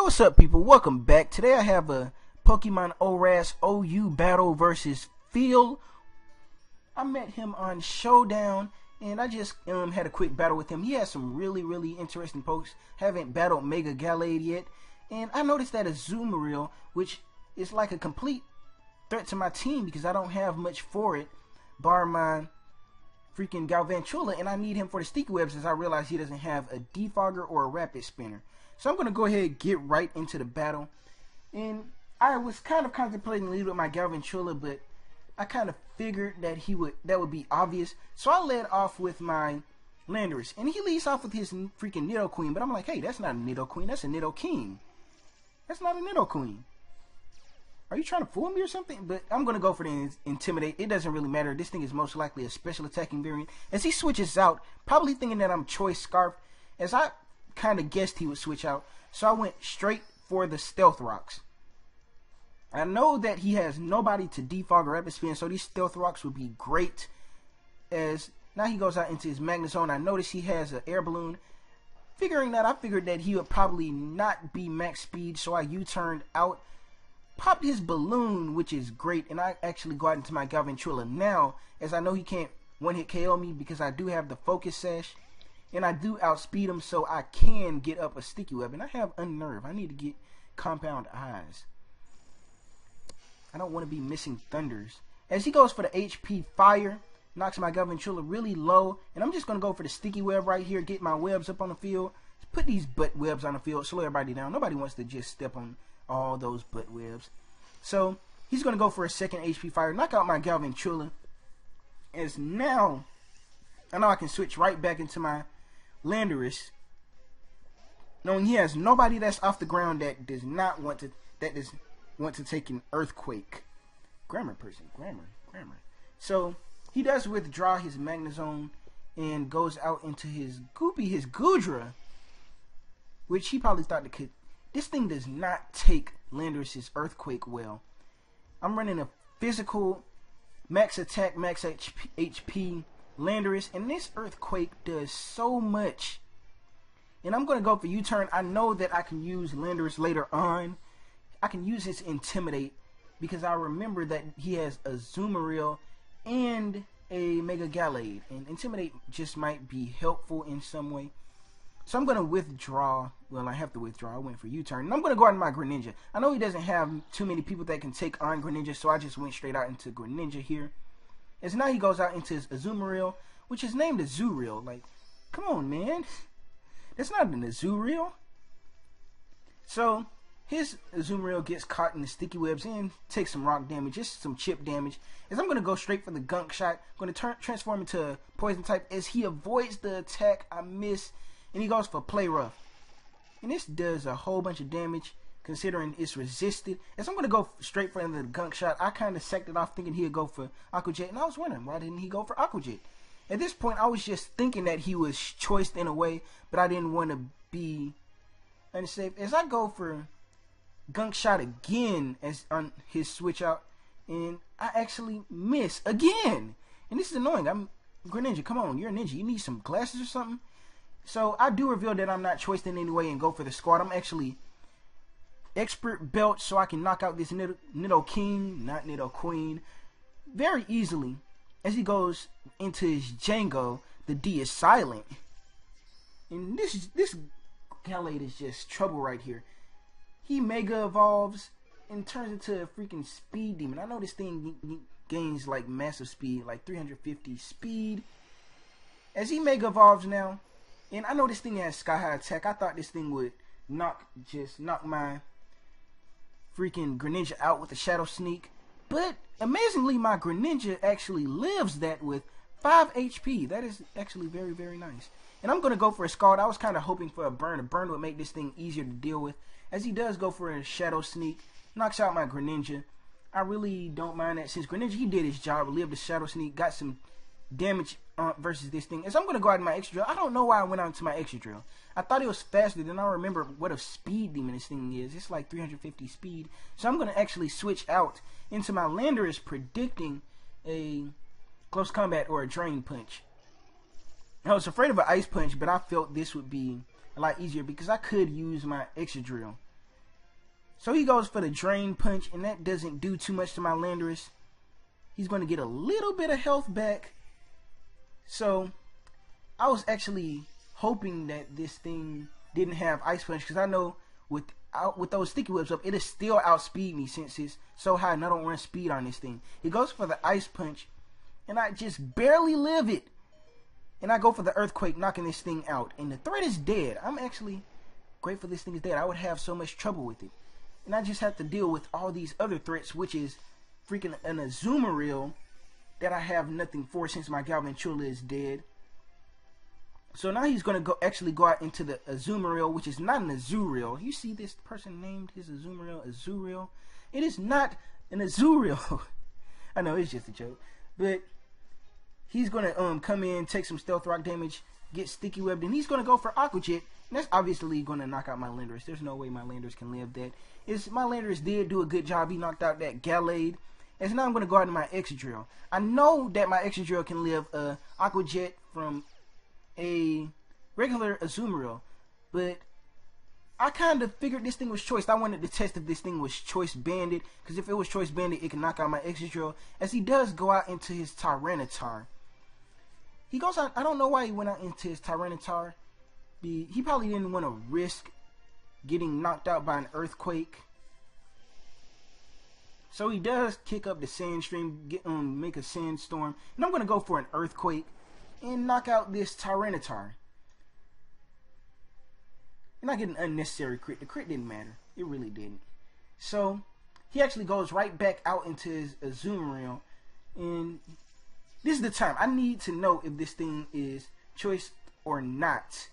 What's up, people? Welcome back. Today I have a Pokemon ORAS OU battle versus Phill. I met him on Showdown, and I just had a quick battle with him. He has some really interesting pokes. Haven't battled Mega Gallade yet, and I noticed that Azumarill, which is like a complete threat to my team because I don't have much for it, bar my freaking Galvantula, and I need him for the sticky webs as I realize he doesn't have a defogger or a rapid spinner. So I'm going to go ahead and get right into the battle. And I was kind of contemplating lead with my Galvantula, but I kind of figured that that would be obvious. So I led off with my Landorus, and he leads off with his freaking Nidoqueen, but I'm like, hey, that's not a Nidoqueen, that's a Nidoking. That's not a Nidoqueen. Are you trying to fool me or something? But I'm going to go for the Intimidate. It doesn't really matter. This thing is most likely a special attacking variant. As he switches out, probably thinking that I'm Choice Scarf, as I kind of guessed he would switch out, so I went straight for the Stealth Rocks. I know that he has nobody to defog or rapid spin, so these Stealth Rocks would be great. As now he goes out into his Magnezone. I noticed he has an air balloon. Figuring that, I figured that he would probably not be max speed, so I U-turned out, popped his balloon, which is great, and I actually go out into my Galvantula now, as I know he can't one-hit KO me because I do have the Focus Sash. And I do outspeed him, so I can get up a sticky web. And I have Unnerve. I need to get Compound Eyes. I don't want to be missing Thunders. As he goes for the HP Fire, knocks my Galvantula really low. And I'm just going to go for the sticky web right here. Get my webs up on the field. Put these butt webs on the field. Slow everybody down. Nobody wants to just step on all those butt webs. So he's going to go for a second HP Fire. Knock out my Galvantula. As now, I know I can switch right back into my Landorus, knowing he has nobody that's off the ground that does not want to take an Earthquake. Grammar. So he does withdraw his Magnezone and goes out into his Goodra, which he probably thought could. This thing does not take Landorus's Earthquake well. I'm running a physical max attack, max HP Landorus, and this Earthquake does so much. And I'm going to go for U-turn. I know that I can use Landorus later on. I can use his Intimidate because I remember that he has a Azumarill and a Mega Gallade, and Intimidate just might be helpful in some way. So I'm going to withdraw. Well, I have to withdraw. I went for U-turn. And I'm going to go out in my Greninja. I know he doesn't have too many people that can take on Greninja, so I just went straight out into Greninja here. As now he goes out into his Azumarill, which is named Azurill. Like, come on, man. That's not an Azurill. So, his Azumarill gets caught in the sticky webs and takes some rock damage, just some chip damage. As I'm going to go straight for the Gunk Shot. I'm going to transform into a Poison type. As he avoids the attack, I miss. And he goes for Play Rough. And this does a whole bunch of damage, considering it's resisted. As I'm going to go straight for the Gunk Shot, I kind of sected off thinking he'd go for Aqua Jet, and I was wondering, why didn't he go for Aqua Jet? At this point, I was just thinking that he was choiced in a way, but I didn't want to be unsafe. As I go for Gunk Shot again as on his switch out, and I actually miss again. And this is annoying. I'm Greninja, come on, you're a ninja. You need some glasses or something? So I do reveal that I'm not choiced in any way and go for the squad. I'm actually Expert Belt, so I can knock out this Nidoking, not Nidoqueen, very easily. As he goes into his Django, the D is silent. And this Gallade is just trouble right here. He Mega Evolves and turns into a freaking Speed Demon. I know this thing gains like massive speed, like 350 speed. As he Mega Evolves now, and I know this thing has Sky High Attack. I thought this thing would knock my freaking Greninja out with a Shadow Sneak. But amazingly, my Greninja actually lives that with 5 HP. That is actually very nice. And I'm going to go for a Scald. I was kind of hoping for a Burn. A Burn would make this thing easier to deal with. As he does go for a Shadow Sneak. Knocks out my Greninja. I really don't mind that, since Greninja, he did his job. Lived the Shadow Sneak. Got some damage versus this thing. As I'm going to go out in my Extra Drill. I don't know why I went out into my Extra Drill. I thought it was faster than I remember what a Speed Demon this thing is. It's like 350 speed. So I'm going to actually switch out into my Landorus, predicting a close combat or a Drain Punch. I was afraid of an Ice Punch, but I felt this would be a lot easier because I could use my Extra Drill. So he goes for the Drain Punch, and that doesn't do too much to my Landorus. He's going to get a little bit of health back. So I was actually hoping that this thing didn't have Ice Punch, because I know with those sticky webs up, it'll still outspeed me since it's so high and I don't run speed on this thing. He goes for the Ice Punch, and I just barely live it. And I go for the Earthquake, knocking this thing out. And the threat is dead. I'm actually grateful this thing is dead. I would have so much trouble with it. And I just have to deal with all these other threats, which is freaking an Azumarill that I have nothing for since my Galvantula is dead. So now he's going to actually go out into the Azumarill, which is not an Azurill. You see this person named his Azumarill Azurill? It is not an Azurill. I know, it's just a joke. But he's going to come in, take some Stealth Rock damage, get Sticky Webbed, and he's going to go for Aqua Jet. And that's obviously going to knock out my Landorus. There's no way my Landorus can live that. My Landorus did do a good job. He knocked out that Gallade. And so now I'm going to go out to my Excadrill. I know that my Excadrill can live Aqua Jet from a regular Azumarill, but I kind of figured this thing was choice. I wanted to test if this thing was choice banded, because if it was choice banded, it can knock out my Excadrill, as he does go out into his Tyranitar. He goes out, I don't know why he went out into his Tyranitar. He probably didn't want to risk getting knocked out by an Earthquake. So he does kick up the Sandstream, make a Sandstorm, and I'm going to go for an Earthquake and knock out this Tyranitar. And I get an unnecessary crit. The crit didn't matter. It really didn't. So he actually goes right back out into his Azumarill, and this is the time. I need to know if this thing is choice or not,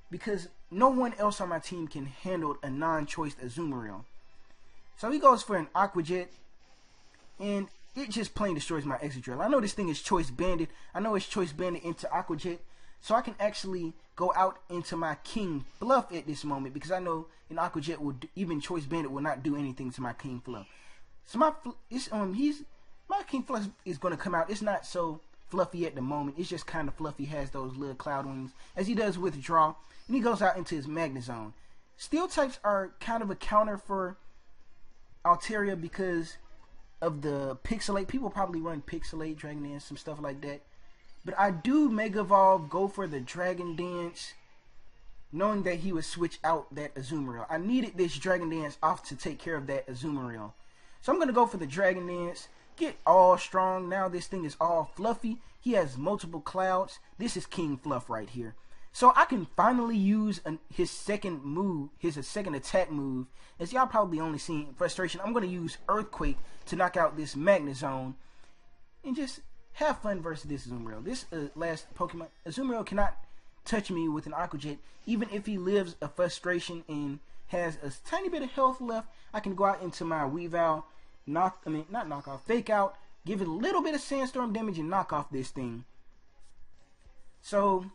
because no one else on my team can handle a non-choiced Azumarill. So he goes for an Aqua Jet, and it just plain destroys my Excadrill. I know this thing is choice banded. I know it's choice banded into Aqua Jet, so I can actually go out into my King Fluff at this moment, because I know an Aqua Jet will even choice banded will not do anything to my King Fluff. So my King Fluff is going to come out. It's not so fluffy at the moment. It's just kind of fluffy. Has those little cloud wings, as he does withdraw, and he goes out into his Magnezone. Steel types are kind of a counter for Altaria because of the Pixelate. People probably run Pixelate, Dragon Dance, some stuff like that. But I do Mega Evolve, go for the Dragon Dance, knowing that he would switch out that Azumarill. I needed this Dragon Dance off to take care of that Azumarill. So I'm going to go for the Dragon Dance, get all strong. Now this thing is all fluffy. He has multiple clouds. This is King Fluff right here. So I can finally use his second move, his second attack move. As y'all probably only seen Frustration, I'm going to use Earthquake to knock out this Magnezone and just have fun versus this Azumarill. This last Pokemon, Azumarill cannot touch me with an Aqua Jet. Even if he lives a Frustration and has a tiny bit of health left, I can go out into my Weavile, Fake Out, give it a little bit of Sandstorm damage and knock off this thing. So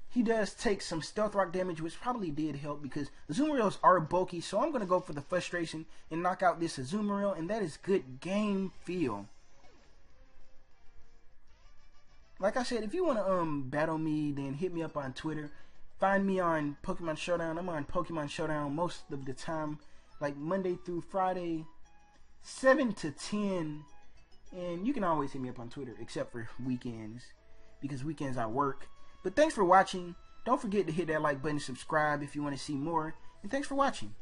he does take some Stealth Rock damage, which probably did help because Azumarills are bulky. So I'm going to go for the Frustration and knock out this Azumarill, and that is good game Phill. Like I said, if you want to battle me, then hit me up on Twitter. Find me on Pokemon Showdown. I'm on Pokemon Showdown most of the time, like Monday through Friday, 7 to 10. And you can always hit me up on Twitter, except for weekends, because weekends I work. But thanks for watching. Don't forget to hit that like button, subscribe if you want to see more. And thanks for watching.